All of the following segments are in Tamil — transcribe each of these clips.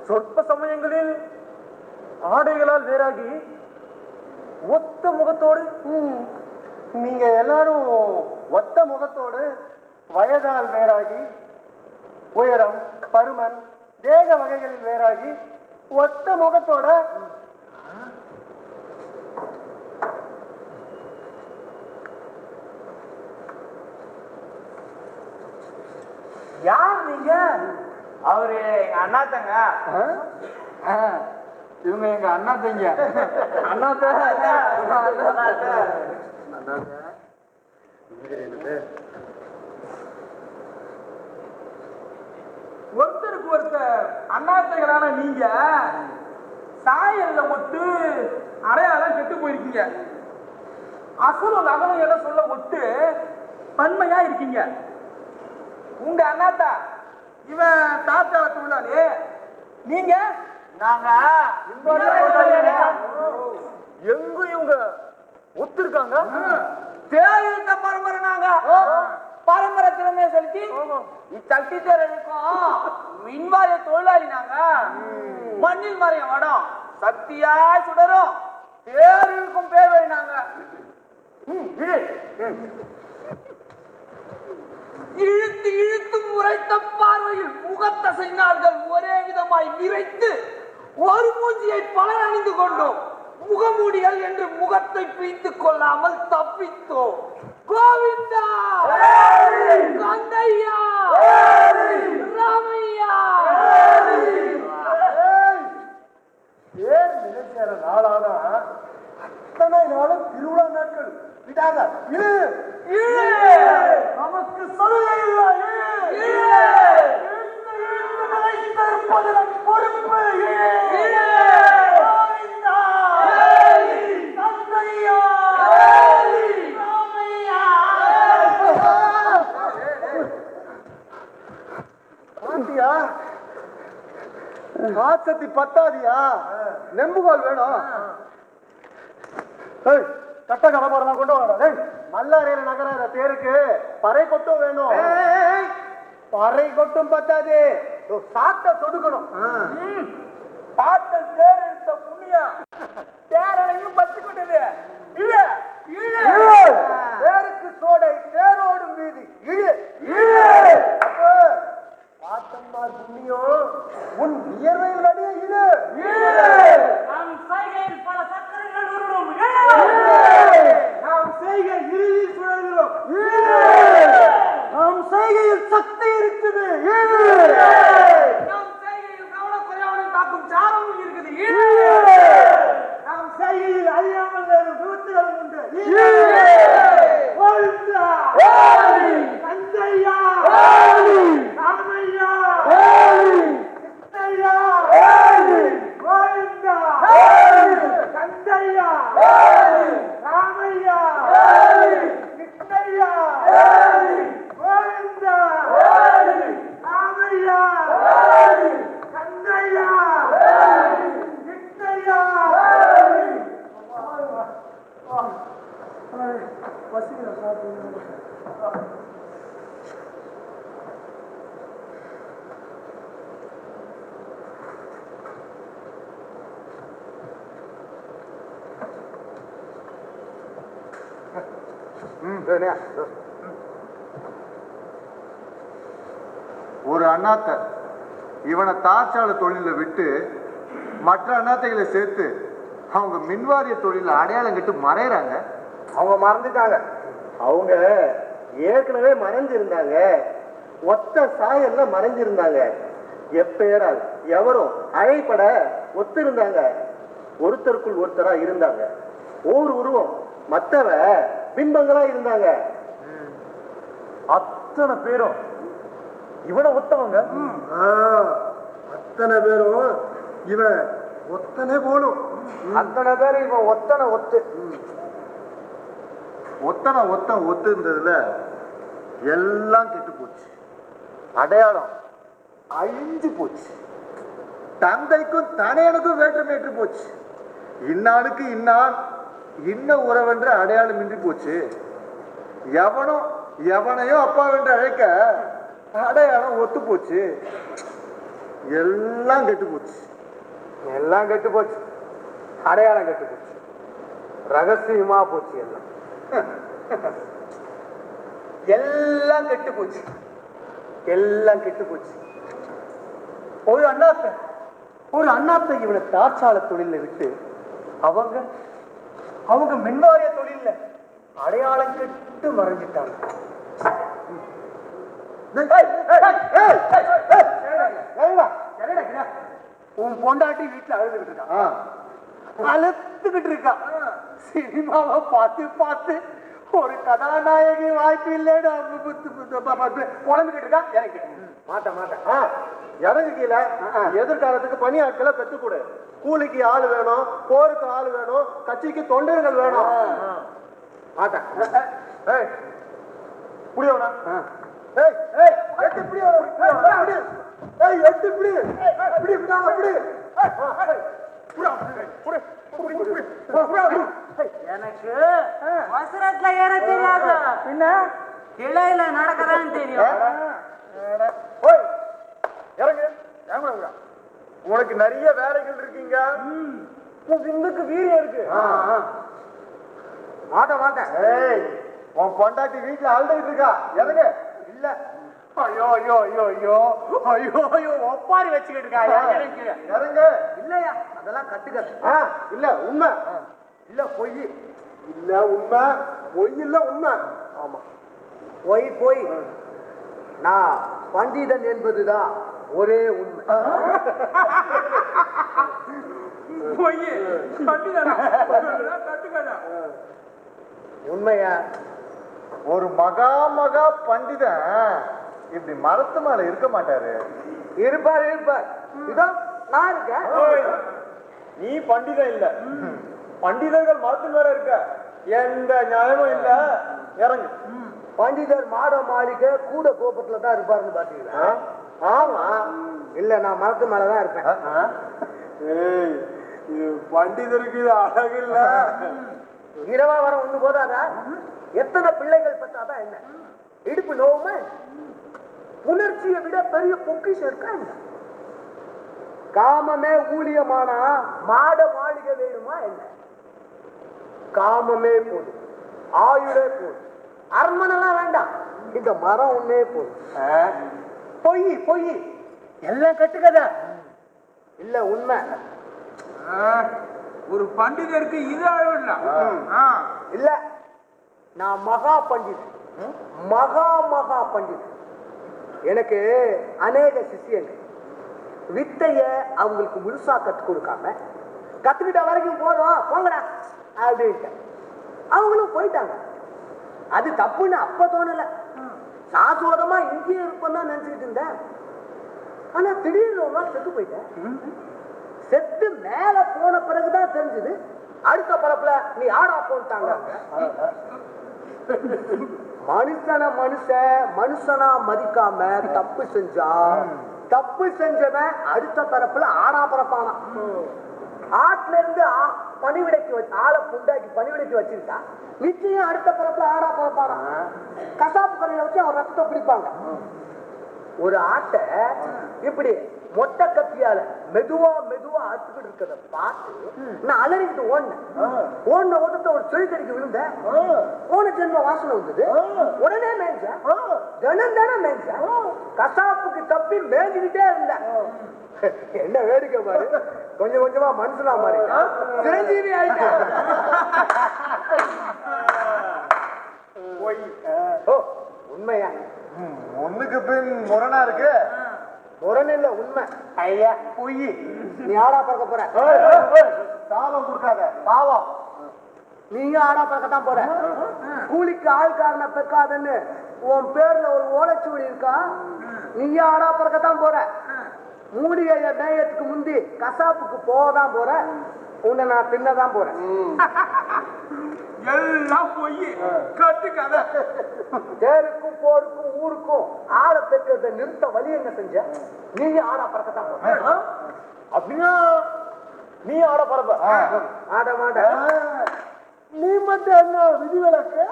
சொற்ப சமயங்களில் ஆடைகளால் வேறாகி ஒத்த முகத்தோடு, நீங்க எல்லாரும் ஒத்த முகத்தோடு வயதால் வேறாகி உயரம் பருமன் தேக வகைகளில் வேறாகி ஒத்த முகத்தோட யார் நீங்க? அவரு எங்க அண்ணாத்தங்க. இவங்க எங்க அண்ணாத்தங்க. ஒருத்தருக்கு ஒருத்தர் அண்ணாத்தைகளான நீங்க சாயல்ல ஒட்டு அடையாளம் கெட்டு போயிருக்கீங்க. அசுரம் நகரம் எல்லாம் சொல்ல ஒட்டு பன்மையா இருக்கீங்க. உங்க அண்ணாத்தா இவன் தாத்தா தொழிலாளி, நீங்க நாங்க எங்க இவங்க ஒத்துருக்காங்க. தேர்ந்த பரம்பரை நாங்க. பரம்பரை திறமையை செலுத்தி சக்தி தேர்க்கும் மின்வாரிய தொழிலாளி நாங்க. மண்ணில் மறைய வடம் சக்தியா சுடரும் தேர்வுக்கும் பேர் வழினாங்க. இழுத்து இழுத்து முறைத்த பார்வையில் முகத்தசைனார்கள் ஒரே விதமாய் விரைத்து ஒரு மூஞ்சியை பலர் அணிந்து கொண்டோம். முகமூடிகள் என்று முகத்தை பிரித்துக் கொள்ளாமல் தப்பித்தோம். கோவிந்தா, கந்தையா, ராமையா. ஏன் நினைக்கிற நாளான அத்தனை நாளும் திருவிழா நாட்கள் விடாத நமக்கு சலுகை இல்லை. பொறுப்பு ஆசத்தி பத்தாதியா? நெம்புகோல் வேணும். கட்ட கலப்படம் கொண்டு வர மல்லாரையில நகர தேருக்கு பறை கொட்டும் வேணும். பறை கொட்டும் பத்தாது, சாட்ட சொடுக்கணும். பாட்டன் தேர் எடுத்த புண்ணியா தேரனையும் பற்றி கொண்டது. தேருக்கு சோடை தேரோடும் வீதி இழு. பாட்டம்மார் புண்ணியம் உன் வியர்வையில் அடிய இழு. நம் செய்கையில் பல சக்கரங்கள் உருளும். நாம் செய்கை இறுதியில் சுழல்கிறோம். நாம் செய்கையில் சக்தி இருக்குது. நம் செய்கையில் கவனக்குறையாமல் தாக்கும் சாரமும் இருக்குது. நாம் செய்கையில் அறியாமல் நேரும் விபத்துகளும் உண்டு. கந்தையா, ராமையா, கிருஷ்ணய்யா, கோவிந்தா, கந்தையா, ராமையா, கிருஷ்ணய்யா, கோவிந்தா, ராமையா, கந்தையா, கிருஷ்ணய்யா. பசியில சாப்பிடுங்க. ஒரு அண்ணாத்த இவனை தாச்சால தொழில விட்டு மற்ற அண்ணாத்தைகளை சேர்த்து அவங்க மின்வாரிய தொழில அடையாளம் கட்டு மறையறாங்க? அவங்க மறந்துட்டாங்க. அவங்க ஏற்கனவே மறைஞ்சிருந்தாங்க. ஒத்த சாயல்ல மறைஞ்சிருந்தாங்க. எப்பேரால் எவரும் அழைப்பட ஒத்திருந்தாங்க. ஒருத்தருக்குள் ஒருத்தரா இருந்தாங்க. ஒவ்வொரு உருவம் மற்றவ பிம்பங்களா இருந்தாங்க. அத்தனை பேரும் இவனை ஒத்தவங்க. அத்தனை பேரும் இவன் ஒத்தனை போலும். அத்தனை பேரும் இவன் ஒத்தனை ஒத்து. ஒத்தனை ஒத்து இருந்ததுல எல்லாம் கெட்டு போச்சு. அடையாளம் அழிஞ்சு போச்சு. தந்தைக்கும் தனையனுக்கும் வேற்றுமையற்று போச்சு. இன்னாளுக்கு இன்னான் இன்ன உறவென்ற அடையாளம் இன்றி போச்சு. எவனும் எவனையோ அப்பாவென்று அழைக்க அடையாளம் ஒத்து போச்சு. எல்லாம் கெட்டு போச்சு. எல்லாம் கெட்டு போச்சு. அடையாளம் கெட்டு போச்சு. ரகசியமா போச்சு. எல்லாம் கெட்டு போச்சு. எல்லாம் கெட்டு போச்சு. ஒரு அண்ணாத்தை இவனை தாட்சால தொழில விட்டு அவங்க மின்வாரிய தொழில அடையாளம் கெட்டு மறைஞ்சிட்டாங்க. உன் பொண்டாட்டி வீட்டுல அழுதுகிட்டு இருக்கா. அழுத்துக்கிட்டு இருக்கா. சினிமாவை பார்த்து பார்த்து ஒரு கதாநாயகி வாய்ப்பு இல்லைன்னு புலம்பிக்கிட்டு இருக்கா. எனக்கு மாட்டேன் இறங்கு கீழே. எதிர்காலத்துக்கு பணி ஆட்களை பெற்றுக்கூடு. கூலிக்கு ஆள் வேணும், போருக்கு ஆள் வேணும், கட்சிக்கு தொண்டர்கள் வேணும். மாட்டேன். புரியவனா? எனக்கு வசரத்துல ஏற தெரியாது, பின்ன கிளையில நடக்கதான் தெரியும். உனக்கு நிறைய வேலைகள் இருக்கீங்க. விந்துக்கு வீரியம் இருக்கு. மாட்டேன். உன் பொண்டாட்டி வீட்டுல அழுதுகிட்டு இருக்கா. இறங்க. இல்ல. ஐயோ ஐயோ ஐயோ ஐயோ ஐயோ ஐயோ ஒப்பாரி வச்சுக்கிட்டு இருக்கா. இறங்க. இல்லையா, அதெல்லாம் கட்டுக்க. இல்ல உண்மை இல்ல பொய். இல்ல உண்மை பொய். இல்ல உண்மை. ஆமா பொய். நான் பண்டிதன் என்பதுதான் ஒரே உண்மை. உண்மையா? ஒரு மகா பண்டிதன் இப்படி மரத்து மேல இருக்க மாட்டாரு. இருப்பார். இதோ நான் இருக்கேன். நீ பண்டிதன் இல்ல. பண்டிதர்கள் மரத்து மேல இருக்க எந்த நியாயமும் இல்ல. இறங்கு. பண்டிதர் மாட மாளிகை கூட கோபத்துல தான் இருப்பாருன்னு பாத்தீங்களா? ஆமா. இல்ல, நான் மரத்து மேலதான் இருப்பேன். பண்டிதருக்கு இது அழகு இல்ல. இரவா வர ஒண்ணு போதாதா? எத்தனை பிள்ளைகள் பத்தாதான் என்ன? இடுப்பு நோவுமே. உணர்ச்சியை விட பெரிய பொக்கிஷம் இருக்கா? காமமே ஊழியமானா மாட மாளிகை வேணுமா என்ன? காமமே போதும், ஆயுளே போதும், அரண்மனைலாம் வேண்டாம். இந்த மரம் ஒன்னே போதும். பொய் எல்லாம் கட்டுக்கதா. இல்ல உண்மை. ஒரு பண்டிதருக்கு இது அழகு இல்ல. நான் மகா பண்டிதன். மகா பண்டிதன். எனக்கு அநேக சிஷியங்கள். வித்தைய அவங்களுக்கு முழுசா கற்றுக் கொடுக்காம கத்துக்கிட்ட வரைக்கும் போதும் போங்கடா அப்படின்ட்டு அவங்களும் போயிட்டாங்க. அது தப்புன்னு அப்ப தோணல. சாஸ்வதமா இங்கே இருப்பேன்னு தான் நினைச்சுக்கிட்டு இருந்தேன். ஆனா திடீர்னு ஒரு நாள் செத்து போயிட்டேன். செத்து மேல போன பிறகுதான் தெரிஞ்சது அடுத்த பரப்புல நீ ஆடா போட்டாங்க. மனுஷனா மதிக்காம தப்பு செஞ்சவன் அடுத்த பரப்புல ஆடா பரப்பானா. ஆட்டுல இருந்து பணிவிடைக்கு ஆளை புண்டாக்கி பணிவிடைக்கு வச்சுக்கிட்டா நிச்சயம் அடுத்த பரப்புல ஆடா பரப்பானா. கசாப்பு கடையில வச்சு அவன் ரத்தத்தை பிடிப்பாங்க. ஒரு ஆட்டை இப்படி மொட்டை கத்தியால மெதுவா மெதுவா அறுத்துக்கிட்டு இருக்கிறத பார்த்து நான் அலறிக்கிட்டு ஓடின ஓட்டத்தை ஒரு செடித்தடிக்கு விழுந்தேன். போன ஜென்ம வாசனை வந்தது. உடனே மேய்ச்சேன், தினம் மேய்ச்சேன். கசாப்புக்கு தப்பி மேய்ஞ்சுக்கிட்டே இருந்தேன். என்ன வேடிக்கை பாரு, கொஞ்சம் கொஞ்சமா மனுஷனா மாறி சிரஞ்சீவி ஆயிட்டேன். ஓ உண்மையா? ஒண்ணுக்கு பின் முரணா இருக்கு. முரண் இல்ல, உண்மை. ஐயா பொய். நீ ஆடா பறக்க போற. சாபம் கொடுக்காத, பாவம். நீங்க ஆடா பறக்கத்தான் போற. கூலிக்கு ஆள்காரனை பெக்காதுன்னு உன் பேர்ல ஒரு ஓலைச்சுவடி இருக்கா? நீங்க ஆடா பறக்கத்தான் போற. மூலிகைய நேயத்துக்கு முந்தி கசாப்புக்கு போகதான் போற. உன்னை நான் தின்னதான் போறேன். எல்லாம் போய் கட்டுக்காத. தேருக்கும் போருக்கும் ஊருக்கும் ஆட பெற்றதை நிறுத்த வழி என்ன செஞ்ச? நீங்க ஆடா பறக்கத்தான் போற. அப்படின்னா நீ ஆட பரப்ப. ஆட மாட்ட. நீ மட்டும் என்ன விதிவிலக்கு?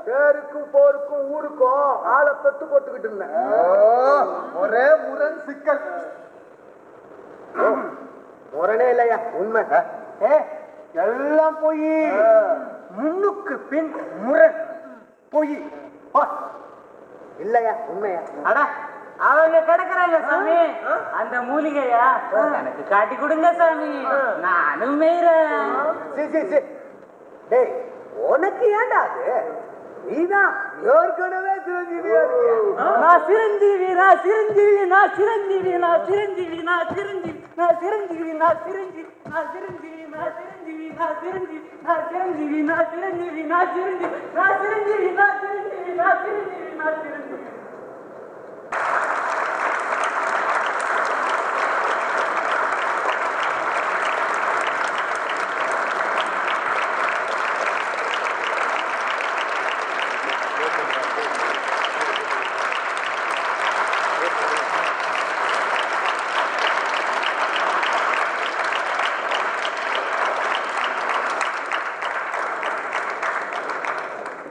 தேருக்கும் போருக்கும் ஊருக்கும் ஆளை பெத்து போட்டுக்கிட்டு இருந்தேன். ஒரே முரண் சிக்கல். முரணே இல்லையா? உண்மை. எல்லாம் போய் முன்னுக்கு பின் முரண் பொய் இல்லையா? உண்மையா? அட அவங்க கிடக்குறாங்க சாமி, அந்த மூலிகையா எனக்கு காட்டி கொடுங்க சாமி, நானும் மேய்றேன். டேய், உனக்கு ஏண்டா அது? நீதான் ஏற்கனவே சிரஞ்சீவியா இருக்கியா? நான் சிரஞ்சீவி, நான் சிரஞ்சீவி, நான் சிரஞ்சீவி, நான் சிரஞ்சீவி, நான் சிரஞ்சீவி, நான் சிரஞ்சீவி, நான் சிரஞ்சீவி, நான் சிரஞ்சீவி, நான் சிரஞ்சீவி, நான் சிரஞ்சீவி, நான் சிரஞ்சீவி, நான் சிரஞ்சீவி, நான் சிரஞ்சீவி, நான் சிரஞ்சீவி, நான் சிரஞ்சீவி, நான் சிரஞ்சீவி, நான் சிரஞ்சீவி.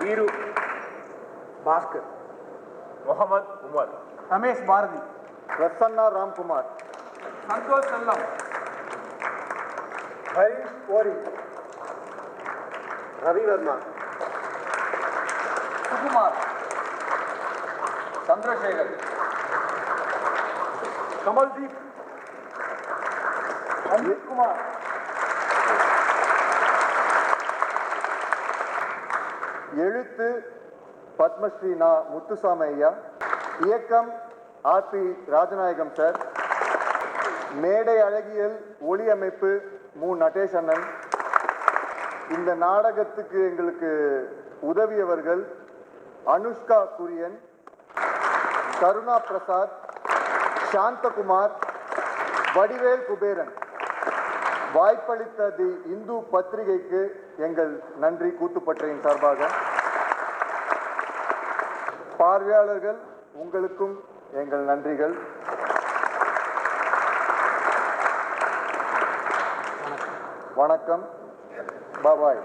வீரு பாஸ்கர், முகமது உமர், ரமேஷ் பாரதி, பிரசன்னா ராம்குமார், சந்தோஷ் செல்லம், ஹரிஷ் கோரி, ரவிவர்மா, சுகுமார், சந்திரசேகர், கமல்தீப், அஜித் குமார், எழுத்து பத்மஸ்ரீ நா முத்துசாமி ஐயா, இயக்கம் ஆர்பி ராஜநாயகம் சார், மேடை அழகியல் ஒளி அமைப்பு மு நடேஷ் அண்ணன். இந்த நாடகத்துக்கு எங்களுக்கு உதவியவர்கள் அனுஷ்கா குரியன், கருணா பிரசாத், சாந்தகுமார், வடிவேல் குபேரன். வாய்ப்பளித்த தி இந்து பத்திரிகைக்கு எங்கள் நன்றி கூத்துப்பற்றையின் சார்பாக. பார்வையாளர்கள் உங்களுக்கும் எங்கள் நன்றிகள். வணக்கம். பாய்.